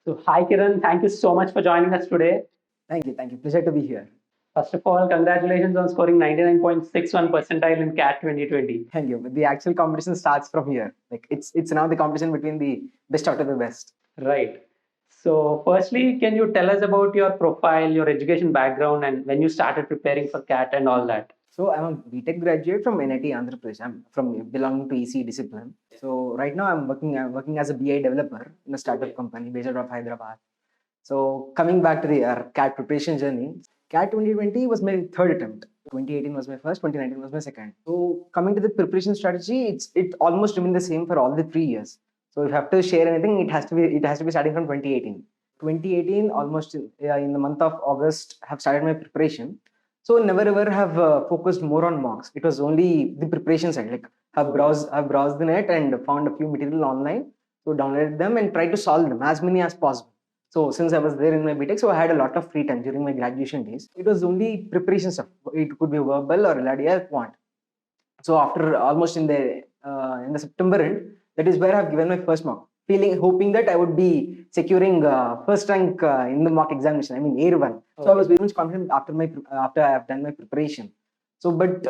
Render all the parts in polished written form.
So, hi Kiran, thank you so much for joining us today. Thank you. Thank you. Pleasure to be here. First of all, congratulations on scoring 99.61 percentile in CAT 2020. Thank you. But the actual competition starts from here. Like it's now the competition between the best out of the best. Right. So, firstly, can you tell us about your profile, your education background, and when you started preparing for CAT and all that? So I'm a BTech graduate from NIT Andhra Pradesh. I'm from belonging to EC discipline. So right now I'm working as a BI developer in a startup company based out of Hyderabad. So coming back to the CAT preparation journey, CAT 2020 was my third attempt. 2018 was my first, 2019 was my second. So coming to the preparation strategy, it almost remained the same for all the 3 years. So if you have to share anything, it has to be starting from 2018. 2018, almost in the month of August, I have started my preparation. So never ever have focused more on mocks. It was only the preparation side. Like I've browsed the net and found a few material online. So downloaded them and tried to solve them as many as possible. So since I was there in my BTech, so I had a lot of free time during my graduation days. It was only preparation stuff. It could be verbal or LRDI or quant. So after almost in the September end, that is where I've given my first mock, hoping that I would be securing first rank in the mock examination. I mean Air One. So I was very much confident after I have done my preparation. So, but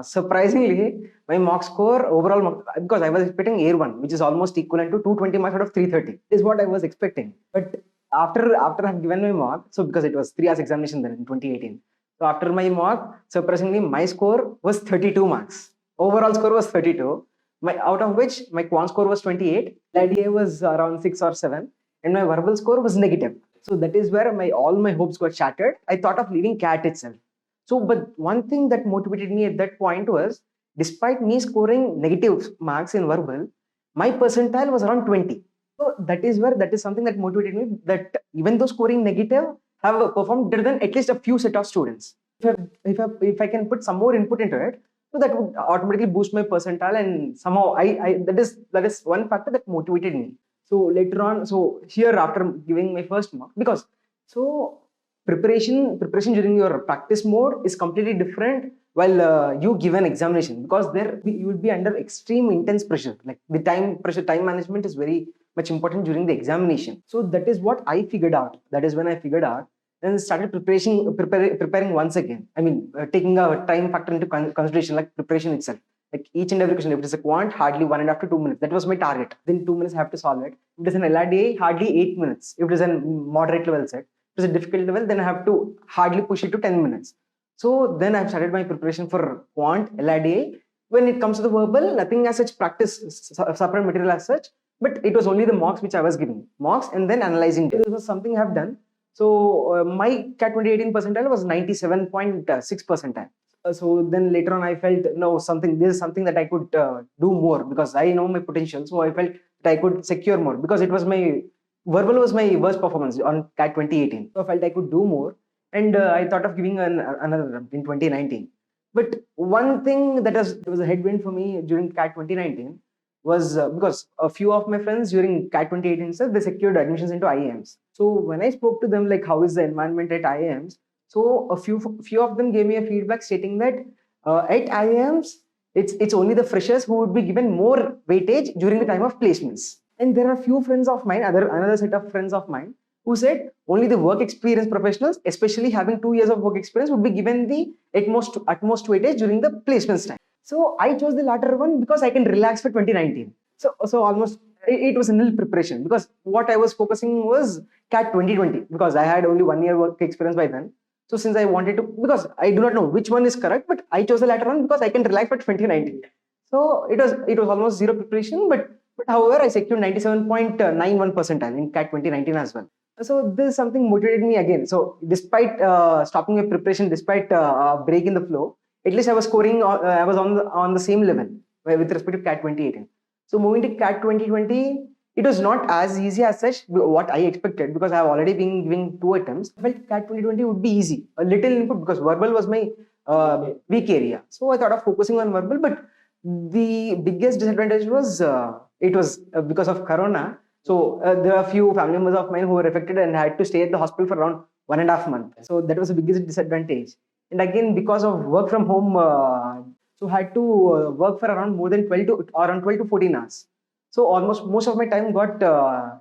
surprisingly, my mock score overall because I was expecting Air One, which is almost equivalent to 220 marks out of 330, is what I was expecting. But after I've given my mock, so because it was 3 hours examination then in 2018. So after my mock, surprisingly, my score was 32 marks. Overall score was 32. Out of which my quant score was 28, LRDI was around 6 or 7, and my verbal score was negative. So that is where all my hopes got shattered. I thought of leaving CAT itself. So, but one thing that motivated me at that point was, despite me scoring negative marks in verbal, my percentile was around 20. So that is something that motivated me, that even though scoring negative, have performed better than at least a few set of students. If I can put some more input into it, so that would automatically boost my percentile, and somehow that is one factor that motivated me. So later on, so here after giving my first mock, because so preparation during your practice mode is completely different while you give an examination, because there you will be under extreme intense pressure. Like the time management is very much important during the examination. So that is what I figured out. That is when I figured out, then started preparing once again. I mean, taking a time factor into consideration, like preparation itself. Like each and every question, if it is a quant, hardly 1.5 to 2 minutes. That was my target. Then 2 minutes I have to solve it. If it is an LRDA, hardly 8 minutes. If it is a moderate level set, if it is a difficult level, then I have to hardly push it to 10 minutes. So then I've started my preparation for quant, LRDA. When it comes to the verbal, nothing as such practice, separate material as such, but it was only the mocks which I was giving. Mocks and then analyzing. This was something I've done. So my CAT 2018 percentile was 97.6 percentile. So then later on, I felt no, this is something that I could do more, because I know my potential. So I felt that I could secure more, because it was my verbal was my worst performance on CAT 2018. So I felt I could do more, and I thought of giving another attempt in 2019. But one thing that was a headwind for me during CAT 2019 was because a few of my friends during CAT 2018 itself, they secured admissions into IIMs. So when I spoke to them, like how is the environment at IIMs, so a few of them gave me a feedback stating that at IIMs, it's only the freshers who would be given more weightage during the time of placements. And there are few friends of mine, another set of friends of mine, who said only the work experience professionals, especially having 2 years of work experience, would be given the utmost weightage during the placements time. So I chose the latter one because I can relax for 2019. So almost it was a nil preparation, because what I was focusing was CAT 2020, because I had only 1 year work experience by then. So since I wanted to, because I do not know which one is correct, but I chose the latter one because I can relax for 2019. So it was almost zero preparation, but however I secured 97.91 percentile in CAT 2019 as well. So this is something motivated me again. So despite stopping my preparation, despite a break in the flow, at least I was scoring. I was on the same level with respect to CAT 2018. So moving to CAT 2020, it was not as easy as such what I expected, because I have already been giving 2 attempts. I felt CAT 2020 would be easy, a little input, because verbal was my weak area. So I thought of focusing on verbal, but the biggest disadvantage was it was because of Corona. So there are a few family members of mine who were affected and had to stay at the hospital for around 1.5 months. So that was the biggest disadvantage. And again, because of work from home, so had to work for around more than 12 to 14 hours. So almost most of my time got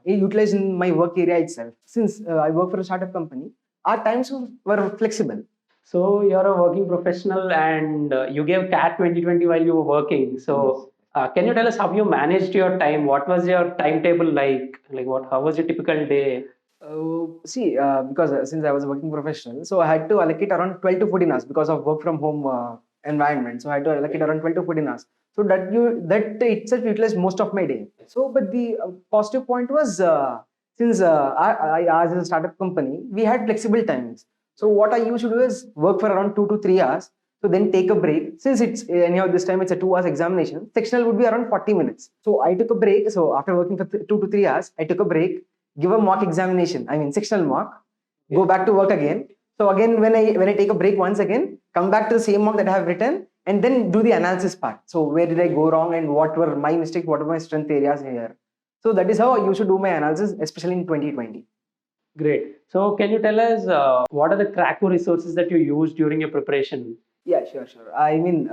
utilized in my work area itself. Since I work for a startup company, our times were flexible. So you're a working professional and you gave CAT 2020 while you were working. So can you tell us how you managed your time? What was your timetable like? Like how was your typical day? Because since I was a working professional, so I had to allocate around 12 to 14 hours because of work from home environment. So I had to allocate around 12 to 14 hours. So that itself utilized most of my day. So, but the positive point was since I as a startup company, we had flexible timings. So what I used to do is work for around 2 to 3 hours. So then take a break. Since it's anyhow this time it's a 2 hours examination, sectional would be around 40 minutes. So I took a break. So after working for 2 to 3 hours, I took a break, give a mock examination, I mean sectional mock, go back to work again. So again, when I take a break once again, come back to the same mock that I have written, and then do the analysis part. So where did I go wrong and what were my mistakes, what were my strength areas here. So that is how I used to do my analysis, especially in 2020. Great. So can you tell us what are the Cracku resources that you used during your preparation? Yeah, sure. I mean,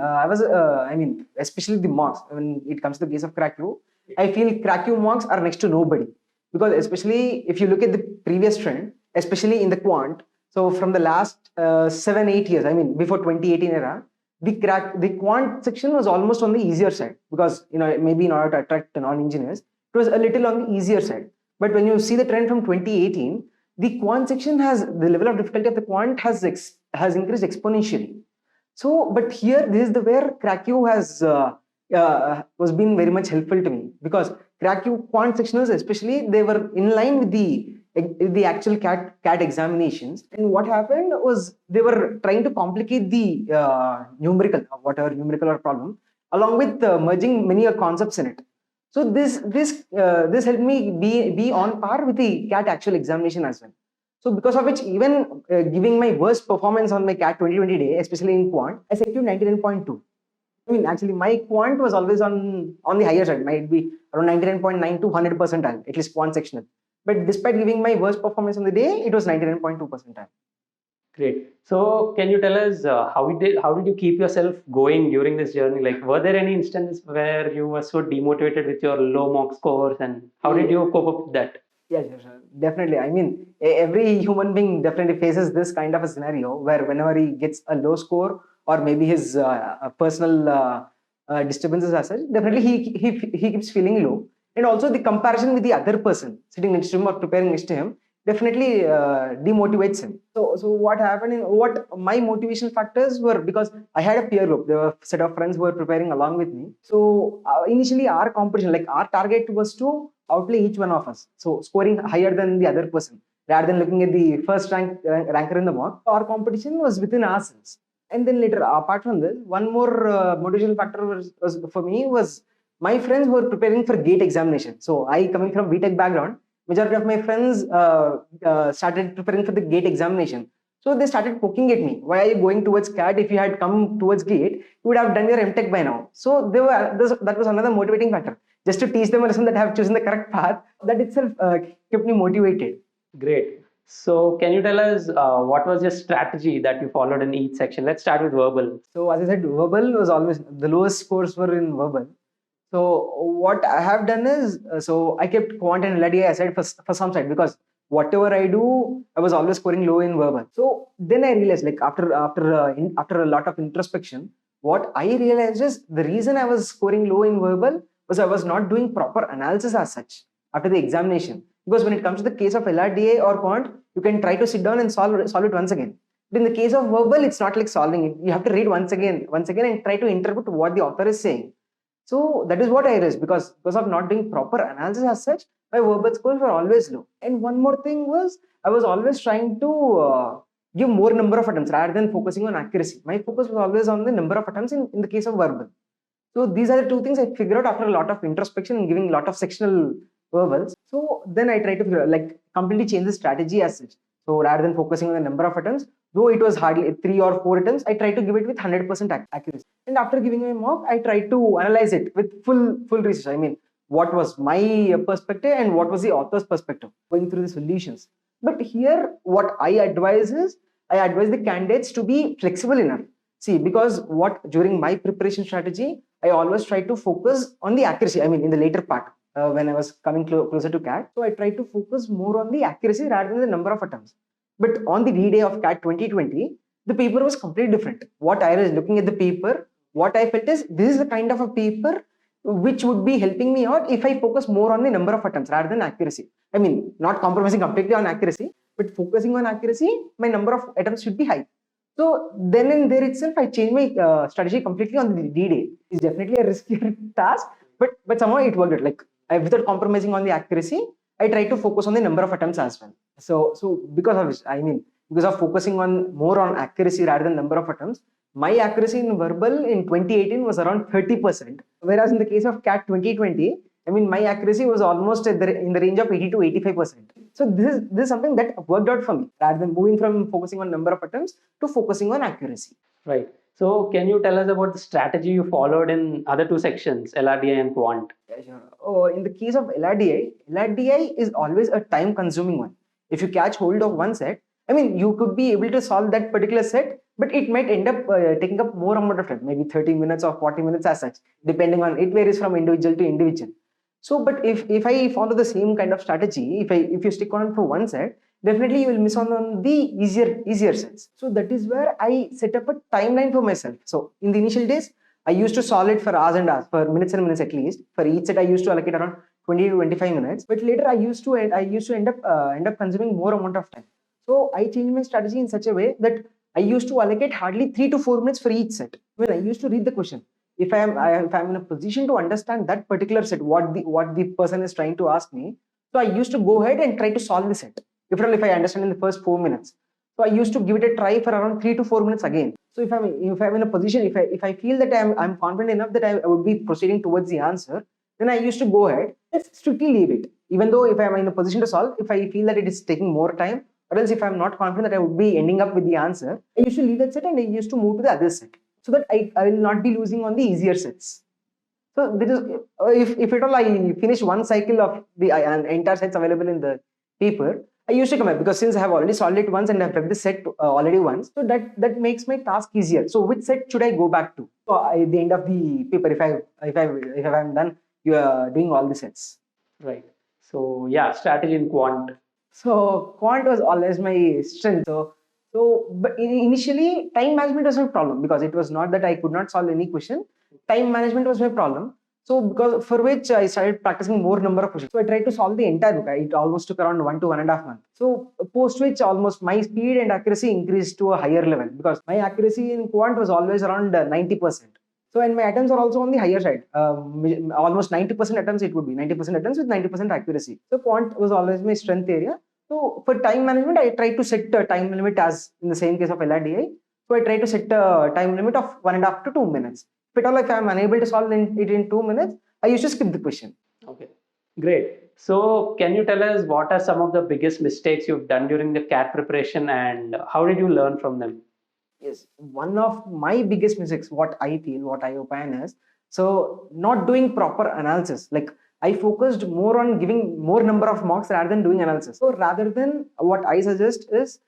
especially the mocks. When it comes to the case of Cracku, I feel Cracku mocks are next to nobody, because especially if you look at the previous trend, especially in the quant. So from the last 7-8 years, I mean, before 2018 era, the quant section was almost on the easier side, because maybe in order to attract non-engineers, it was a little on the easier side. But when you see the trend from 2018, the quant section the level of difficulty of the quant has increased exponentially. So, but here, this is the where Cracku was been very much helpful to me, because Cracku quant sectionals, especially, they were in line with the actual CAT examinations. And what happened was they were trying to complicate the whatever numerical or problem, along with merging many concepts in it. So this helped me be on par with the CAT actual examination as well. So because of which, even giving my worst performance on my CAT 2020 day, especially in quant, I secured 99.2. I mean, actually, my quant was always on the higher side. Might be around 99.9 to 100 percentile, at least quant sectional. But despite giving my worst performance on the day, it was 99.2 percentile. Great. So can you tell us how did you keep yourself going during this journey? Like, were there any instances where you were so demotivated with your low mock scores, and how did you cope up with that? Yeah, sure. Definitely. I mean, every human being definitely faces this kind of a scenario where whenever he gets a low score, or maybe his personal disturbances as such, definitely he keeps feeling low. And also the comparison with the other person sitting next to him or preparing next to him definitely demotivates him. So what happened what my motivational factors were, because I had a peer group. There were a set of friends who were preparing along with me. So initially our competition, like our target was to outplay each one of us. So scoring higher than the other person, rather than looking at the first ranker in the mock. Our competition was within ourselves. And then later, apart from this, one more motivational factor was for me was my friends who were preparing for GATE examination. So I, coming from BTech background, majority of my friends started preparing for the GATE examination. So they started poking at me. Why are you going towards CAT? If you had come towards GATE, you would have done your MTech by now. So that was another motivating factor. Just to teach them a lesson that I have chosen the correct path. That itself kept me motivated. Great. So can you tell us what was your strategy that you followed in each section? Let's start with verbal. So as I said, verbal was always the lowest scores were in verbal. So what I have done is, so I kept quant and LRDI aside for some side, because whatever I do, I was always scoring low in verbal. So then I realized, like after a lot of introspection, what I realized is the reason I was scoring low in verbal was I was not doing proper analysis as such after the examination. Because when it comes to the case of LRDA or quant, you can try to sit down and solve it once again. But in the case of verbal, it's not like solving it. You have to read once again, and try to interpret what the author is saying. So that is what I realized, because of not doing proper analysis as such, my verbal scores were always low. And one more thing was, I was always trying to give more number of attempts rather than focusing on accuracy. My focus was always on the number of attempts in the case of verbal. So these are the two things I figured out after a lot of introspection and giving a lot of sectional verbals. So then I tried to completely change the strategy as such. So rather than focusing on the number of attempts, though it was hardly 3 or 4 attempts, I tried to give it with 100% accuracy. And after giving my mock, I tried to analyze it with full research. I mean, what was my perspective and what was the author's perspective, going through the solutions. But here, what I advise is, I advise the candidates to be flexible enough. See, because during my preparation strategy, I always try to focus on the accuracy. I mean, in the later part, when I was coming closer to CAT. So I tried to focus more on the accuracy rather than the number of attempts. But on the D-Day of CAT 2020, the paper was completely different. What I was looking at the paper, what I felt is this is the kind of a paper which would be helping me out if I focus more on the number of attempts rather than accuracy. I mean, not compromising completely on accuracy, but focusing on accuracy, my number of attempts should be high. So then and there itself, I changed my strategy completely on the D-Day. It's definitely a riskier task, but somehow it worked out. Like without compromising on the accuracy, I tried to focus on the number of attempts as well. So because of this, I mean, because of focusing on more on accuracy rather than number of attempts, my accuracy in verbal in 2018 was around 30%. Whereas in the case of CAT 2020, I mean, my accuracy was almost in the range of 80 to 85%. So this is something that worked out for me rather than moving from focusing on number of attempts to focusing on accuracy. Right. So can you tell us about the strategy you followed in other two sections, LRDI and Quant? Yeah, sure. Oh, in the case of LRDI is always a time-consuming one. If you catch hold of one set, I mean, you could be able to solve that particular set, but it might end up taking up more amount of time, maybe 30 minutes or 40 minutes as such, depending on, it varies from individual to individual. So, but if I follow the same kind of strategy, if you stick on for one set, definitely you will miss on the easier sets. So that is where I set up a timeline for myself. So in the initial days, I used to solve it for hours and hours, for minutes and minutes at least. For each set, I used to allocate around 20 to 25 minutes. But later, I used to end up consuming more amount of time. So I changed my strategy in such a way that I used to allocate hardly 3 to 4 minutes for each set. When I used to read the question, if I'm in a position to understand that particular set, what the person is trying to ask me, so I used to go ahead and try to solve the set. If I understand in the first 4 minutes, so I used to give it a try for around 3 to 4 minutes again. So if I'm in a position, if I feel that I'm confident enough that I would be proceeding towards the answer, then I used to go ahead and strictly leave it. Even though if I'm in a position to solve, if I feel that it is taking more time, or else if I'm not confident that I would be ending up with the answer, I used to leave that set and I used to move to the other set, so that I will not be losing on the easier sets. So this is, if at all I finish one cycle of the entire sets available in the paper, I used to come back, because since I have already solved it once and I've read the set already once, so that makes my task easier. So which set should I go back to? So at the end of the paper, if I'm done, you are doing all the sets. Right. So yeah, strategy in Quant. So quant was always my strength. But initially time management was my problem, because it was not that I could not solve any question. Time management was my problem. So because for which I started practicing more number of questions. So I tried to solve the entire book. It almost took around 1 to 1.5 months. So post which almost my speed and accuracy increased to a higher level, because my accuracy in quant was always around 90%. So and my attempts are also on the higher side. Almost 90% attempts it would be 90% attempts with 90% accuracy. So quant was always my strength area. So for time management, I try to set a time limit as in the same case of LRDI. So I try to set a time limit of 1.5 to 2 minutes. If at all, if I'm unable to solve it in 2 minutes, I used to skip the question. Okay, great. So can you tell us what are some of the biggest mistakes you've done during the CAT preparation and how did you learn from them? Yes, one of my biggest mistakes, what I feel, what I opine is, so not doing proper analysis. Like I focused more on giving more number of marks rather than doing analysis. So rather than, what I suggest is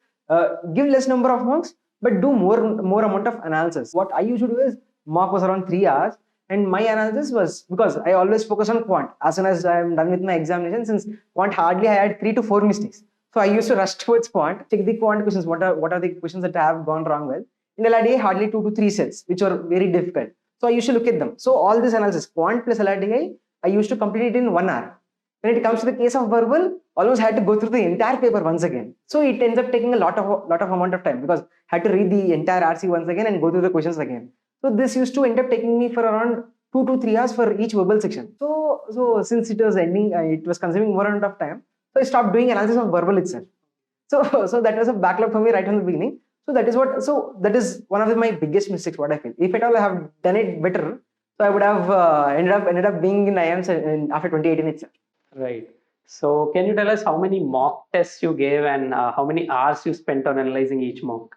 give less number of marks, but do more amount of analysis. What I used to do is, mark was around 3 hours, and my analysis was, because I always focus on quant. As soon as I'm done with my examination, since quant hardly I had 3 to 4 mistakes. So I used to rush towards quant, check the quant questions, what are the questions that I have gone wrong with. In LRDI, hardly 2 to 3 sets, which are very difficult. So I used to look at them. So all this analysis, quant plus LRDI, I used to complete it in 1 hour. When it comes to the case of verbal, almost had to go through the entire paper once again. So it ends up taking a lot of amount of time, because I had to read the entire RC once again and go through the questions again. So this used to end up taking me for around 2 to 3 hours for each verbal section. So since it was ending, it was consuming more amount of time. So I stopped doing analysis of verbal itself. So that was a backlog for me right from the beginning. So that is one of my biggest mistakes, what I feel. If at all I have done it better, so I would have ended up being in IIMs after 2018 itself. Right. So can you tell us how many mock tests you gave and how many hours you spent on analyzing each mock?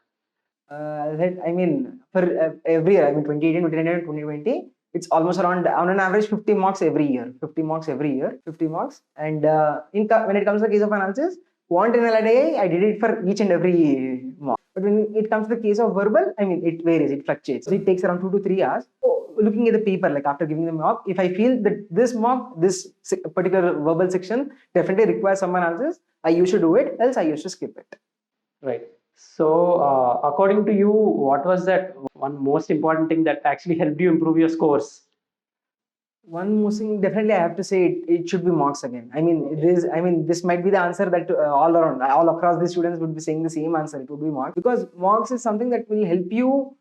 I mean, for every year, I mean 2018, 2019, 2020, it's almost around, on an average, 50 marks every year. 50 marks every year, 50 marks. And when it comes to the case of analysis, quant and LRDI, I did it for each and every mock. But when it comes to the case of verbal, I mean, it varies, it fluctuates. So it takes around 2 to 3 hours. So looking at the paper, like after giving the mock, if I feel that this mock, this particular verbal section definitely requires some analysis, I used to do it, else I used to skip it. Right. So, according to you, what was that one most important thing that actually helped you improve your scores? One more thing, definitely I have to say it should be mocks again. I mean, this might be the answer that all around, all across the students would be saying the same answer. It would be mocks, because mocks is something that will help you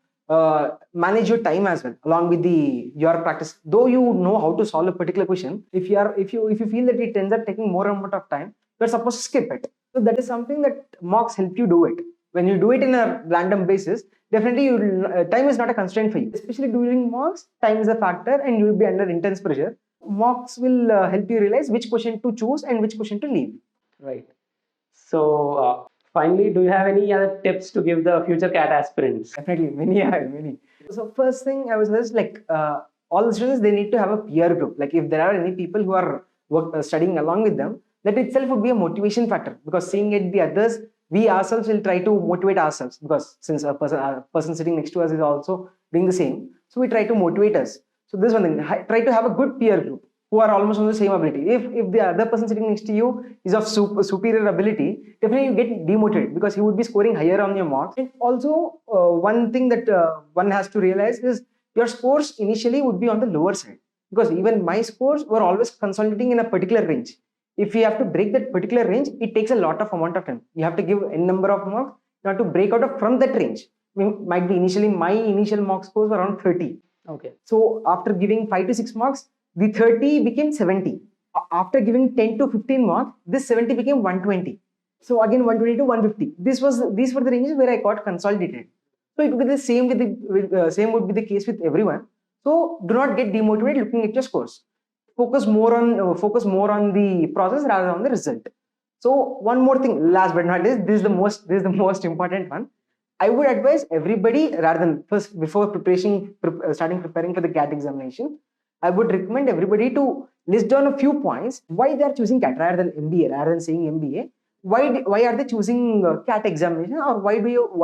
manage your time as well, along with your practice. Though you know how to solve a particular question, if you feel that it ends up taking more amount of time, you're supposed to skip it. So that is something that mocks help you do it. When you do it in a random basis, definitely time is not a constraint for you. Especially during mocks, time is a factor and you will be under intense pressure. Mocks will help you realize which question to choose and which question to leave. Right. So, finally, do you have any other tips to give the future CAT aspirants? Definitely, many are many. So first thing I was just like, all the students, they need to have a peer group. Like if there are any people who are studying along with them, that itself would be a motivation factor, because seeing it the others, we ourselves will try to motivate ourselves, because since a person sitting next to us is also doing the same, so we try to motivate us. So this one thing, try to have a good peer group who are almost on the same ability. If the other person sitting next to you is of superior ability, definitely you get demotivated, because he would be scoring higher on your marks. And also one thing that one has to realize is your scores initially would be on the lower side, because even my scores were always consolidating in a particular range. If you have to break that particular range, it takes a lot of amount of time. You have to give n number of marks. You have to break out of from that range. Might be initially my initial mark scores were around 30. Okay. So after giving 5 to 6 marks, the 30 became 70. After giving 10 to 15 marks, this 70 became 120. So again 120 to 150. These were the ranges where I got consolidated. So it would be the same same would be the case with everyone. So do not get demotivated looking at your scores. Focus more on the process rather than on the result. So one more thing, last but not least, this is the most important one. I would advise everybody, rather than first before starting preparing for the CAT examination, I would recommend everybody to list down a few points why they are choosing CAT rather than MBA, rather than saying MBA. Why are they choosing CAT examination, or why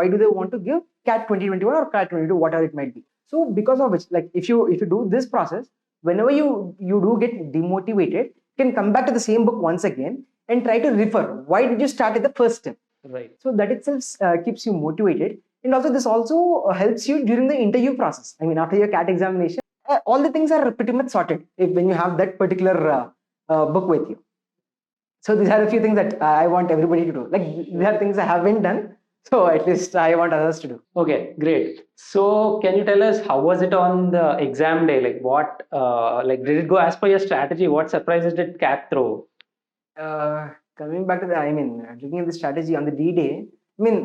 do they want to give CAT 2021 or CAT 22, whatever it might be. So because of which, like if you do this process, whenever you do get demotivated, you can come back to the same book once again and try to refer why did you start at the first step. Right. So that itself keeps you motivated, and also this also helps you during the interview process. I mean, after your CAT examination, all the things are pretty much sorted when you have that particular book with you. So these are a few things that I want everybody to do. Like these are things I haven't done, so at least I want others to do. Okay, great. So, can you tell us how was it on the exam day? Like, what, did it go as per your strategy? What surprises did CAT throw? Coming back to looking at the strategy on the D-Day,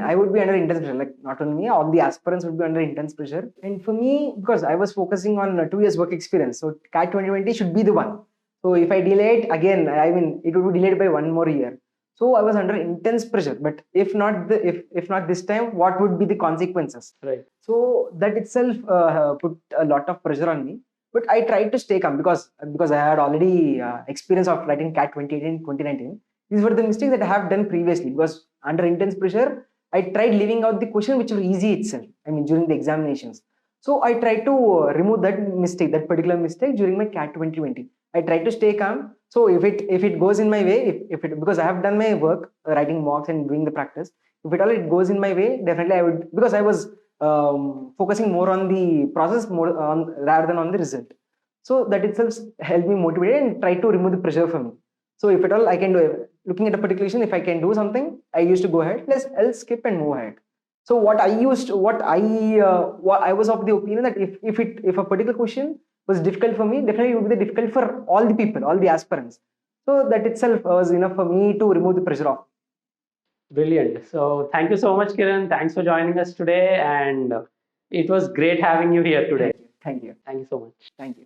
I would be under intense pressure. Like not only me, all the aspirants would be under intense pressure. And for me, because I was focusing on 2 years work experience, so CAT 2020 should be the one. So if I delay it again, it would be delayed by 1 more year. So I was under intense pressure. But if not this time, what would be the consequences? Right. So that itself put a lot of pressure on me. But I tried to stay calm, because I had already experience of writing CAT 2018, 2019. These were the mistakes that I have done previously, because under intense pressure, I tried leaving out the question which were easy itself. During the examinations. So I tried to remove that particular mistake during my CAT 2020. I tried to stay calm. So if it goes in my way, because I have done my work, writing mocks and doing the practice, if it goes in my way, definitely I would, because I was focusing more on the process rather than on the result. So that itself helped me motivate and try to remove the pressure from me. So if at all I can do it, looking at a particular question, if I can do something, I used to go ahead. Else skip and move ahead. So what I was of the opinion that if a particular question was difficult for me, definitely it would be difficult for all the people, all the aspirants. So that itself was enough for me to remove the pressure off. Brilliant. So, thank you so much, Kiran. Thanks for joining us today, and it was great having you here today. Thank you. Thank you so much. Thank you.